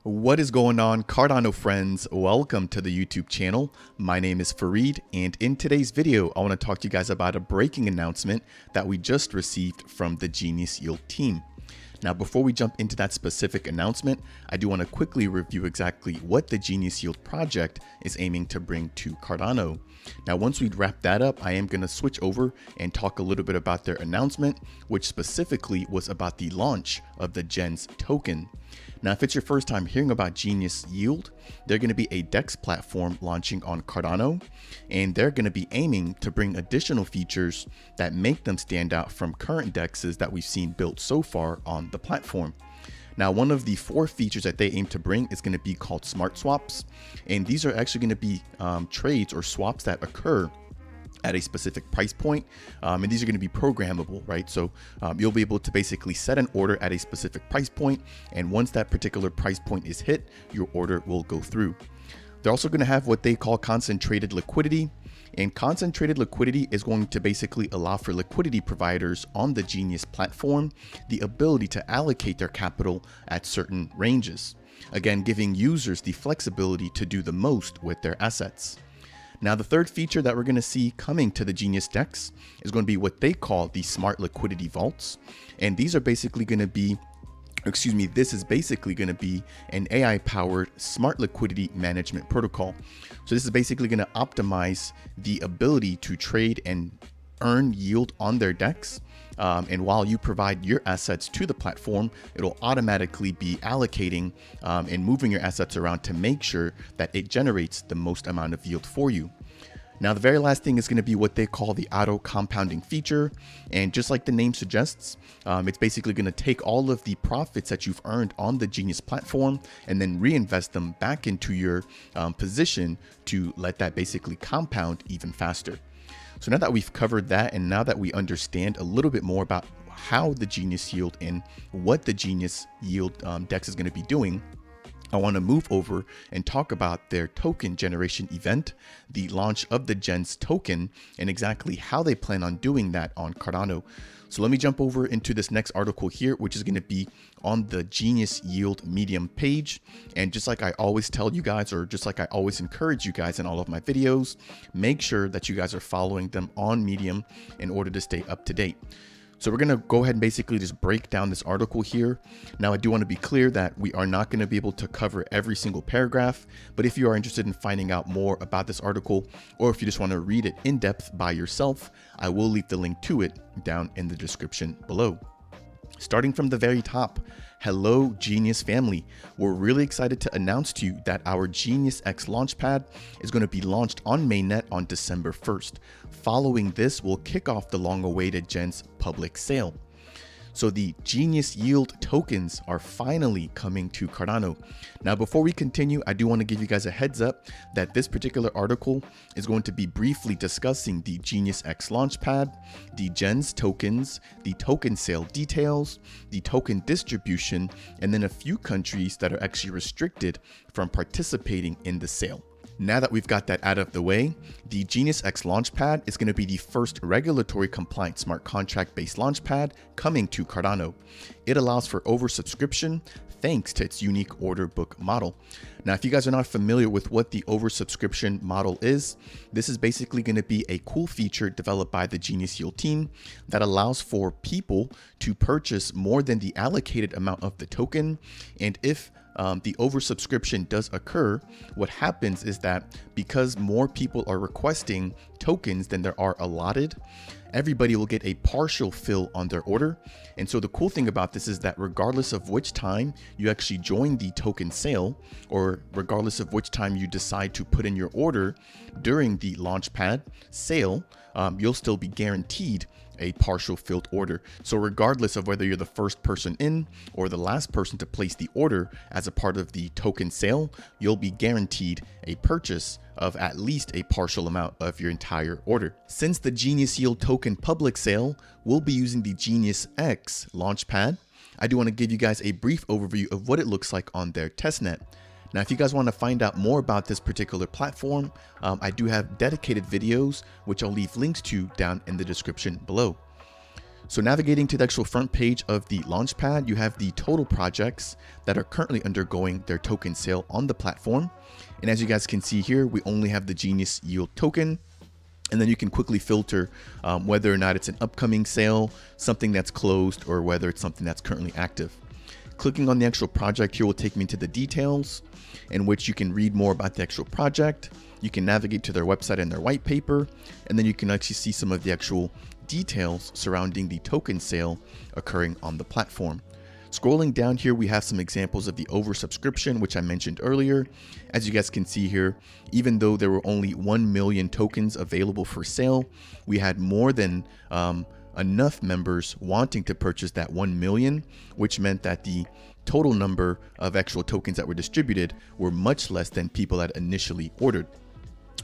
What is going on, Cardano friends? Welcome to the YouTube channel. My name is Fareed, and in today's video, I want to talk to you guys about a breaking announcement that we just received from the Genius Yield team. Now, before we jump into that specific announcement, I do want to quickly review exactly what the Genius Yield project is aiming to bring to Cardano. Now, once we wrap that up, I am going to switch over and talk a little bit about their announcement, which specifically was about the launch of the GENS token. Now, if it's your first time hearing about Genius Yield, they're going to be a DEX platform launching on Cardano, and they're going to be aiming to bring additional features that make them stand out from current DEXs that we've seen built so far on the platform. Now, one of the 4 features that they aim to bring is going to be called smart swaps, and these are actually going to be trades or swaps that occur at a specific price point, and these are going to be programmable, right? So you'll be able to basically set an order at a specific price point, and once that particular price point is hit, your order will go through. They're also going to have what they call concentrated liquidity, and concentrated liquidity is going to basically allow for liquidity providers on the Genius platform the ability to allocate their capital at certain ranges, again giving users the flexibility to do the most with their assets. Now, the third feature that we're going to see coming to the Genius DEX is going to be what they call the smart liquidity vaults. And these are basically going to be, this is basically going to be an AI powered smart liquidity management protocol. So this is basically going to optimize the ability to trade and earn yield on their DEX. And while you provide your assets to the platform, it'll automatically be allocating and moving your assets around to make sure that it generates the most amount of yield for you. Now, the very last thing is going to be what they call the auto compounding feature. And just like the name suggests, it's basically going to take all of the profits that you've earned on the Genius platform and then reinvest them back into your position to let that basically compound even faster. So now that we've covered that, and now that we understand a little bit more about how the Genius Yield and what the Genius Yield DEX is going to be doing, I want to move over and talk about their token generation event, the launch of the GENS token, and exactly how they plan on doing that on Cardano. So let me jump over into this next article here, which is going to be on the Genius Yield Medium page. And just like I always tell you guys, or just like I always encourage you guys in all of my videos, make sure that you guys are following them on Medium in order to stay up to date. So we're going to go ahead and basically just break down this article here. Now, I do want to be clear that we are not going to be able to cover every single paragraph, but if you are interested in finding out more about this article, or if you just want to read it in depth by yourself, I will leave the link to it down in the description below. Starting from the very top, hello Genius family. We're really excited to announce to you that our Genius X Launchpad is going to be launched on mainnet on December 1st. Following this, we'll kick off the long-awaited GENS public sale. So the Genius Yield tokens are finally coming to Cardano. Now, before we continue, I do want to give you guys a heads up that this particular article is going to be briefly discussing the Genius X Launchpad, the GENS tokens, the token sale details, the token distribution, and then a few countries that are actually restricted from participating in the sale. Now that we've got that out of the way, the Genius X Launchpad is going to be the first regulatory compliant smart contract based launchpad coming to Cardano. It allows for oversubscription thanks to its unique order book model. Now, if you guys are not familiar with what the oversubscription model is, this is basically going to be a cool feature developed by the Genius Yield team that allows for people to purchase more than the allocated amount of the token. And if the oversubscription does occur, what happens is that because more people are requesting tokens than there are allotted, everybody will get a partial fill on their order. And so the cool thing about this is that regardless of which time you actually join the token sale, or regardless of which time you decide to put in your order during the Launchpad sale, you'll still be guaranteed a partial filled order. So regardless of whether you're the first person in or the last person to place the order as a part of the token sale, you'll be guaranteed a purchase of at least a partial amount of your entire order. Since the Genius Yield token public sale will be using the Genius X Launchpad, I do want to give you guys a brief overview of what it looks like on their testnet. Now, if you guys want to find out more about this particular platform, I do have dedicated videos, which I'll leave links to down in the description below. So navigating to the actual front page of the Launchpad, you have the total projects that are currently undergoing their token sale on the platform. And as you guys can see here, we only have the Genius Yield token. And then you can quickly filter whether or not it's an upcoming sale, something that's closed, or whether it's something that's currently active. Clicking on the actual project here will take me to the details, in which you can read more about the actual project. You can navigate to their website and their white paper, and then you can actually see some of the actual details surrounding the token sale occurring on the platform. Scrolling down here, we have some examples of the oversubscription, which I mentioned earlier. As you guys can see here, even though there were only 1 million tokens available for sale, we had more than enough members wanting to purchase that 1 million, which meant that the total number of actual tokens that were distributed were much less than people had initially ordered.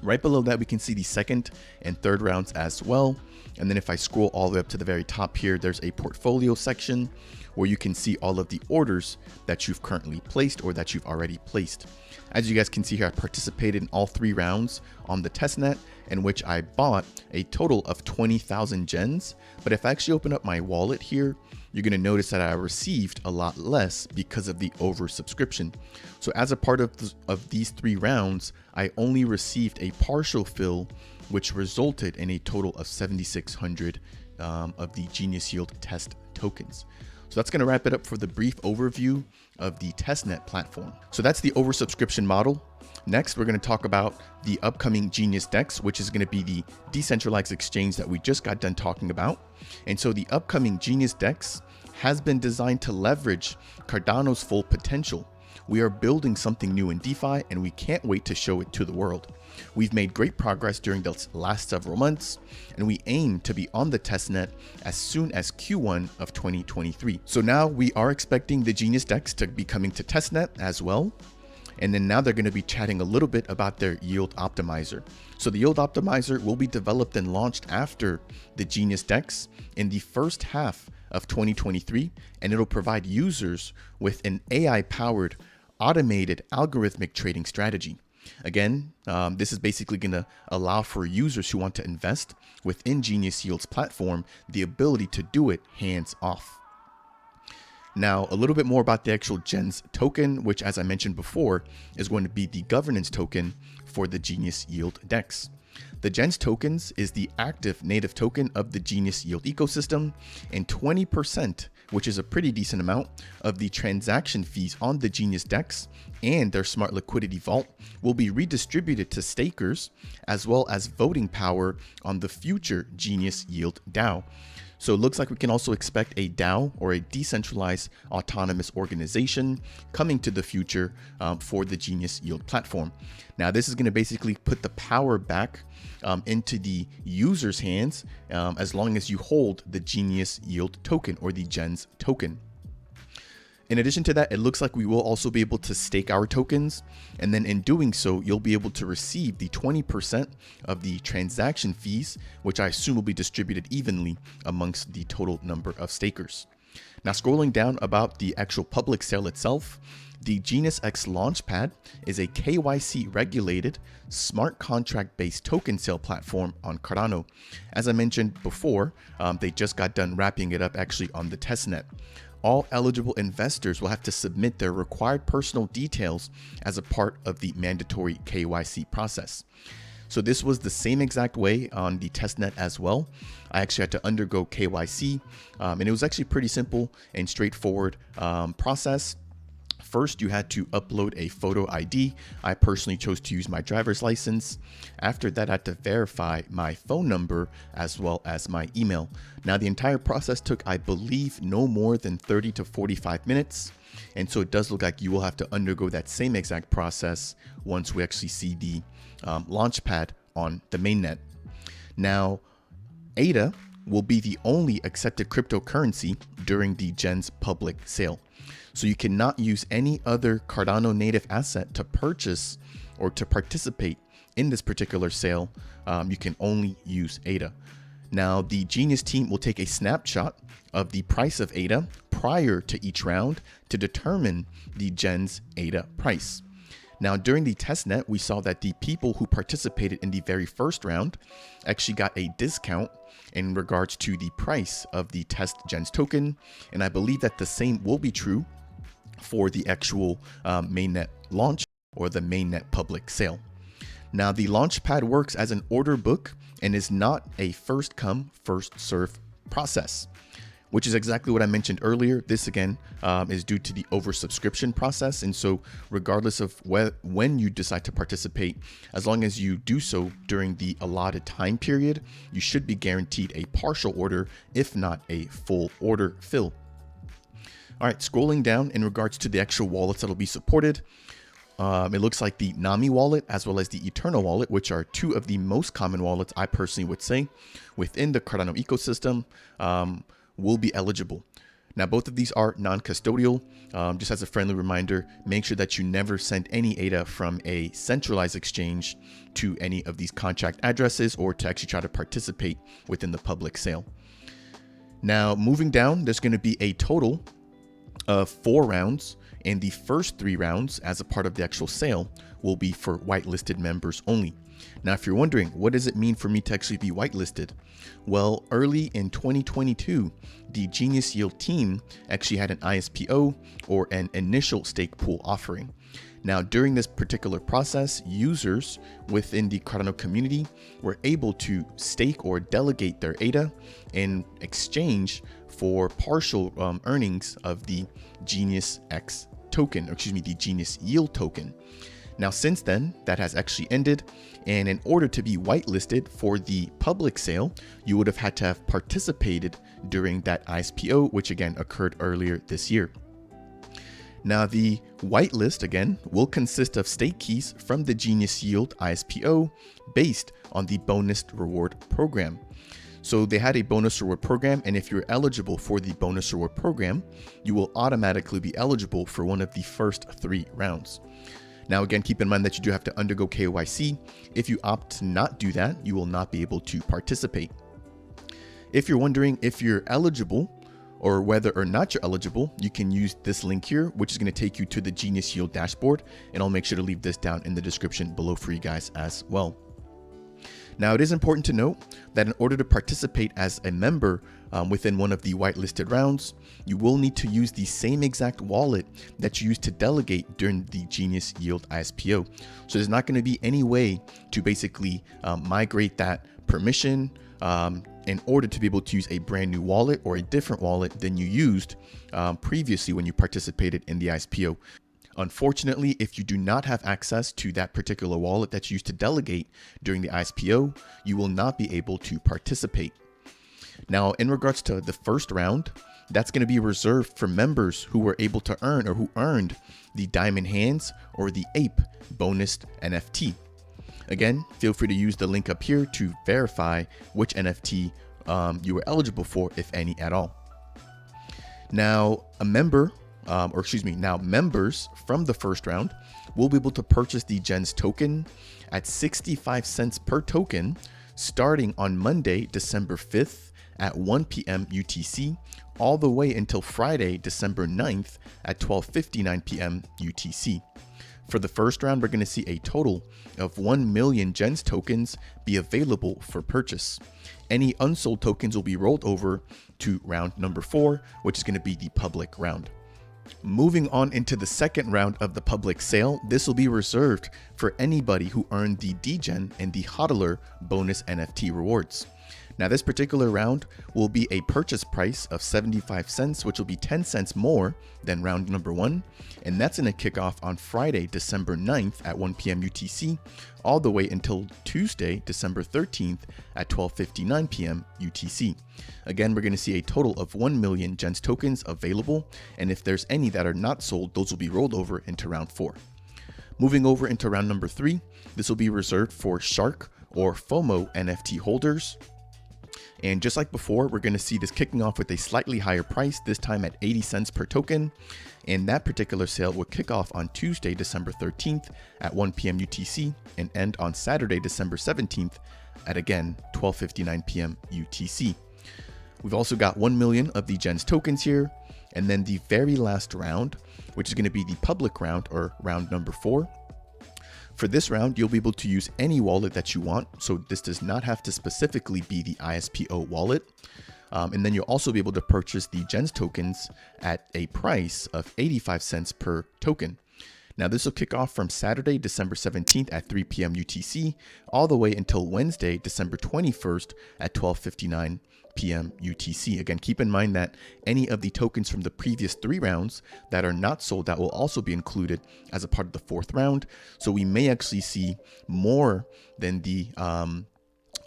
Right below that, we can see the second and third rounds as well. And then if I scroll all the way up to the very top here, there's a portfolio section where you can see all of the orders that you've currently placed or that you've already placed. As you guys can see here, I participated in all 3 rounds on the testnet, in which I bought a total of 20,000 gens. But if I actually open up my wallet here, you're going to notice that I received a lot less because of the oversubscription. So as a part of these 3 rounds, I only received a partial fill, which resulted in a total of 7,600 of the Genius Yield test tokens. So that's going to wrap it up for the brief overview of the testnet platform. So that's the oversubscription model. Next, we're going to talk about the upcoming Genius DEX, which is going to be the decentralized exchange that we just got done talking about. And so the upcoming Genius DEX has been designed to leverage Cardano's full potential. We are building something new in DeFi, and we can't wait to show it to the world. We've made great progress during the last several months, and we aim to be on the testnet as soon as Q1 of 2023. So now we are expecting the Genius DEX to be coming to testnet as well. And then now they're going to be chatting a little bit about their yield optimizer. So the yield optimizer will be developed and launched after the Genius DEX in the first half of 2023, and it'll provide users with an AI-powered automated algorithmic trading strategy. Again, this is basically going to allow for users who want to invest within Genius Yield's platform the ability to do it hands off. Now, a little bit more about the actual GENS token, which, as I mentioned before, is going to be the governance token for the Genius Yield DEX. The GENS tokens is the active native token of the Genius Yield ecosystem, and 20%, which is a pretty decent amount, of the transaction fees on the Genius DEX and their smart liquidity vault will be redistributed to stakers, as well as voting power on the future Genius Yield DAO. So it looks like we can also expect a DAO, or a decentralized autonomous organization, coming to the future for the Genius Yield platform. Now, this is going to basically put the power back into the user's hands as long as you hold the Genius Yield token, or the GENS token. In addition to that, it looks like we will also be able to stake our tokens, and then in doing so, you'll be able to receive the 20% of the transaction fees, which I assume will be distributed evenly amongst the total number of stakers. Now, scrolling down about the actual public sale itself, the Genius X Launchpad is a KYC regulated smart contract based token sale platform on Cardano. As I mentioned before, they just got done wrapping it up actually on the testnet. All eligible investors will have to submit their required personal details as a part of the mandatory KYC process. So this was the same exact way on the testnet as well. I actually had to undergo KYC, and it was actually pretty simple and straightforward process. First, you had to upload a photo ID. I personally chose to use my driver's license. After that, I had to verify my phone number as well as my email. Now, the entire process took, I believe, no more than 30 to 45 minutes. And so it does look like you will have to undergo that same exact process once we actually see the Launchpad on the mainnet. Now, ADA will be the only accepted cryptocurrency during the GENS public sale. So you cannot use any other Cardano native asset to purchase or to participate in this particular sale. You can only use ADA. Now, the Genius team will take a snapshot of the price of ADA prior to each round to determine the GENS ADA price. Now, during the testnet, we saw that the people who participated in the very first round actually got a discount in regards to the price of the test gens token. And I believe that the same will be true for the actual mainnet launch or the mainnet public sale. Now, the Launchpad works as an order book and is not a first come, first serve process, which is exactly what I mentioned earlier. This again is due to the oversubscription process. And so regardless of when you decide to participate, as long as you do so during the allotted time period, you should be guaranteed a partial order, if not a full order fill. All right, scrolling down in regards to the actual wallets that'll be supported. It looks like the Nami wallet as well as the Eternal wallet, which are two of the most common wallets I personally would say within the Cardano ecosystem, will be eligible. Now, both of these are non-custodial. Just as a friendly reminder, make sure that you never send any ADA from a centralized exchange to any of these contract addresses or to actually try to participate within the public sale. Now, moving down, there's going to be a total of 4 rounds. And the first 3 rounds as a part of the actual sale will be for whitelisted members only. Now, if you're wondering, what does it mean for me to actually be whitelisted? Well, early in 2022, the Genius Yield team actually had an ISPO or an initial stake pool offering. Now, during this particular process, users within the Cardano community were able to stake or delegate their ADA in exchange for partial earnings of the Genius X token, or excuse me, the Genius Yield token. Now, since then, that has actually ended. And in order to be whitelisted for the public sale, you would have had to have participated during that ISPO, which again occurred earlier this year. Now, the whitelist again will consist of stake keys from the Genius Yield ISPO based on the bonus reward program. So they had a bonus reward program, and if you're eligible for the bonus reward program, you will automatically be eligible for one of the first 3 rounds. Now, again, keep in mind that you do have to undergo KYC. If you opt to not do that, you will not be able to participate. If you're wondering if you're eligible or whether or not you're eligible, you can use this link here, which is going to take you to the Genius Yield dashboard, and I'll make sure to leave this down in the description below for you guys as well. Now, it is important to note that in order to participate as a member within one of the whitelisted rounds, you will need to use the same exact wallet that you used to delegate during the Genius Yield ISPO. So there's not going to be any way to basically migrate that permission in order to be able to use a brand new wallet or a different wallet than you used previously when you participated in the ISPO. Unfortunately, if you do not have access to that particular wallet that you used to delegate during the ISPO, you will not be able to participate. Now, in regards to the first round, that's going to be reserved for members who were able to earn or who earned the Diamond Hands or the Ape bonused NFT. Again, feel free to use the link up here to verify which NFT you were eligible for, if any at all. Now, members from the first round will be able to purchase the Gens token at 65 cents per token starting on Monday, December 5th at 1 p.m. UTC, all the way until Friday, December 9th at 12:59 p.m. UTC. For the first round, we're going to see a total of 1 million Gens tokens be available for purchase. Any unsold tokens will be rolled over to round number 4, which is going to be the public round. Moving on into the second round of the public sale, this will be reserved for anybody who earned the DGen and the HODLer bonus NFT rewards. Now, this particular round will be a purchase price of 75 cents, which will be 10 cents more than round number 1. And that's going to kick off on Friday, December 9th at 1 p.m. UTC, all the way until Tuesday, December 13th at 12:59 p.m. UTC. Again, we're going to see a total of 1 million Gens tokens available. And if there's any that are not sold, those will be rolled over into round 4. Moving over into round number 3, this will be reserved for Shark or FOMO NFT holders. And just like before, we're going to see this kicking off with a slightly higher price, this time at 80 cents per token. And that particular sale will kick off on Tuesday, December 13th at 1 p.m. UTC and end on Saturday, December 17th at again 12:59 p.m. UTC. We've also got 1 million of the Gens tokens here. And then the very last round, which is going to be the public round or round number 4. For this round, you'll be able to use any wallet that you want. So this does not have to specifically be the ISPO wallet. And then you'll also be able to purchase the GENS tokens at a price of 85 cents per token. Now this will kick off from Saturday, December 17th at 3 p.m. UTC, all the way until Wednesday, December 21st at 12:59 p.m. UTC. Again, keep in mind that any of the tokens from the previous 3 rounds that are not sold out will also be included as a part of the 4th round. So we may actually see more than the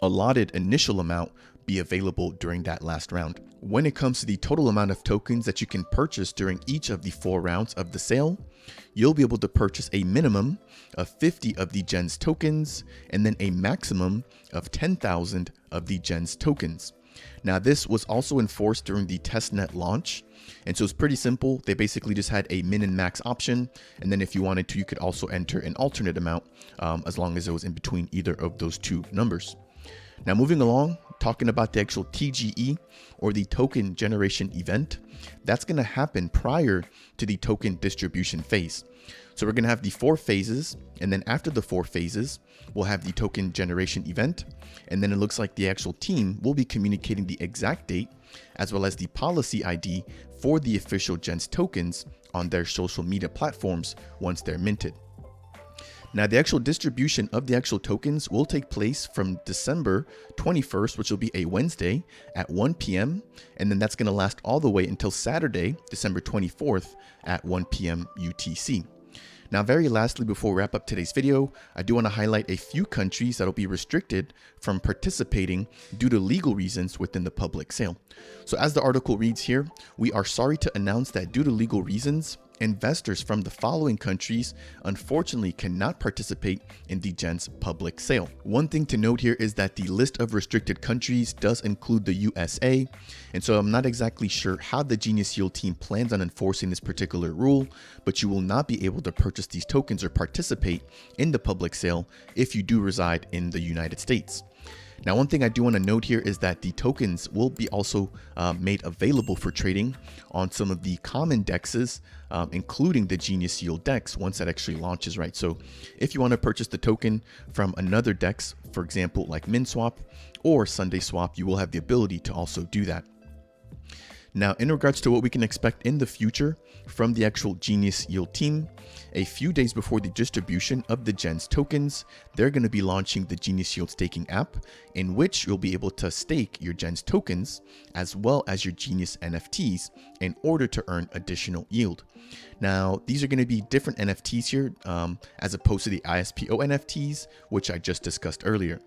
allotted initial amount be available during that last round. When it comes to the total amount of tokens that you can purchase during each of the 4 rounds of the sale, you'll be able to purchase a minimum of 50 of the GENS tokens and then a maximum of 10,000 of the GENS tokens. Now this was also enforced during the testnet launch, and so it's pretty simple. They basically just had a min and max option, and then if you wanted to, you could also enter an alternate amount as long as it was in between either of those 2 numbers. Now moving along, talking about the actual TGE or the token generation event, that's going to happen prior to the token distribution phase. So we're going to have the 4 phases, and then after the 4 phases, we'll have the token generation event, and then it looks like the actual team will be communicating the exact date as well as the policy ID for the official GENS tokens on their social media platforms once they're minted. Now the actual distribution of the actual tokens will take place from December 21st, which will be a Wednesday at 1 p.m. And then that's going to last all the way until Saturday, December 24th at 1 p.m. UTC. Now, very lastly, before we wrap up today's video, I do want to highlight a few countries that will be restricted from participating due to legal reasons within the public sale. So as the article reads here, we are sorry to announce that due to legal reasons, investors from the following countries unfortunately cannot participate in the GENS public sale. One thing to note here is that the list of restricted countries does include the USA, and so I'm not exactly sure how the Genius Yield team plans on enforcing this particular rule, but you will not be able to purchase these tokens or participate in the public sale if you do reside in the United States. Now, one thing I do want to note here is that the tokens will be also made available for trading on some of the common DEXs, including the Genius Yield DEX once that actually launches, right? So if you want to purchase the token from another DEX, for example, like MinSwap or SundaySwap, you will have the ability to also do that. Now, in regards to what we can expect in the future from the actual Genius Yield team, a few days before the distribution of the GENS tokens, they're going to be launching the Genius Yield staking app, in which you'll be able to stake your GENS tokens as well as your Genius NFTs in order to earn additional yield. Now, these are going to be different NFTs here as opposed to the ISPO NFTs, which I just discussed earlier.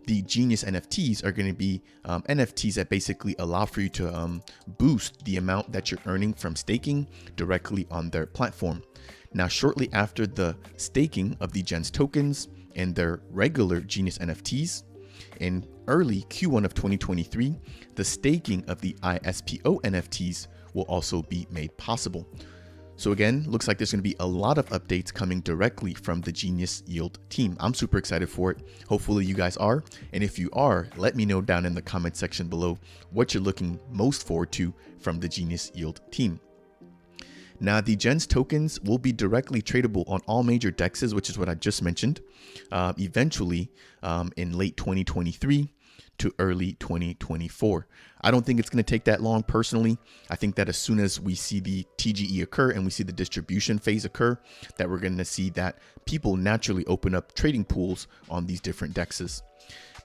The Genius NFTs are going to be NFTs that basically allow for you to boost the amount that you're earning from staking directly on their platform. Now, shortly after the staking of the GENS tokens and their regular Genius NFTs, in early Q1 of 2023, the staking of the ISPO NFTs will also be made possible. So again, looks like there's going to be a lot of updates coming directly from the Genius Yield team. I'm super excited for it. Hopefully you guys are. And if you are, let me know down in the comment section below what you're looking most forward to from the Genius Yield team. Now, the GENS tokens will be directly tradable on all major DEXs, which is what I just mentioned, eventually in late 2023 to early 2024. I don't think it's going to take that long personally. I think that as soon as we see the TGE occur and we see the distribution phase occur, that we're going to see that people naturally open up trading pools on these different DEXs.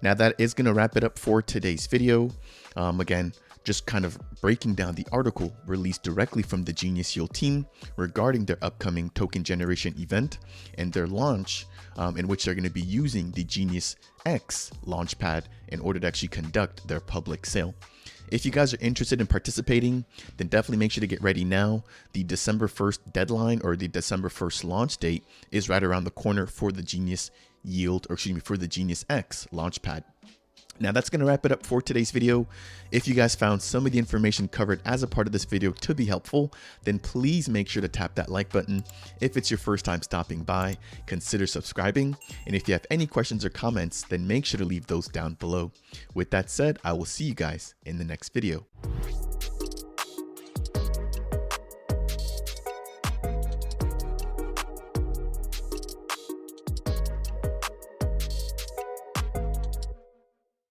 Now, that is going to wrap it up for today's video. Again, just kind of breaking down the article released directly from the Genius Yield team regarding their upcoming token generation event and their launch, in which they're going to be using the Genius X Launchpad in order to actually conduct their public sale. If you guys are interested in participating, then definitely make sure to get ready now. The December 1st deadline, or the December 1st launch date, is right around the corner for the Genius Yield, or excuse me, for the Genius X Launchpad. Now, that's going to wrap it up for today's video. If you guys found some of the information covered as a part of this video to be helpful, then please make sure to tap that like button. If it's your first time stopping by, consider subscribing. And if you have any questions or comments, then make sure to leave those down below. With that said, I will see you guys in the next video.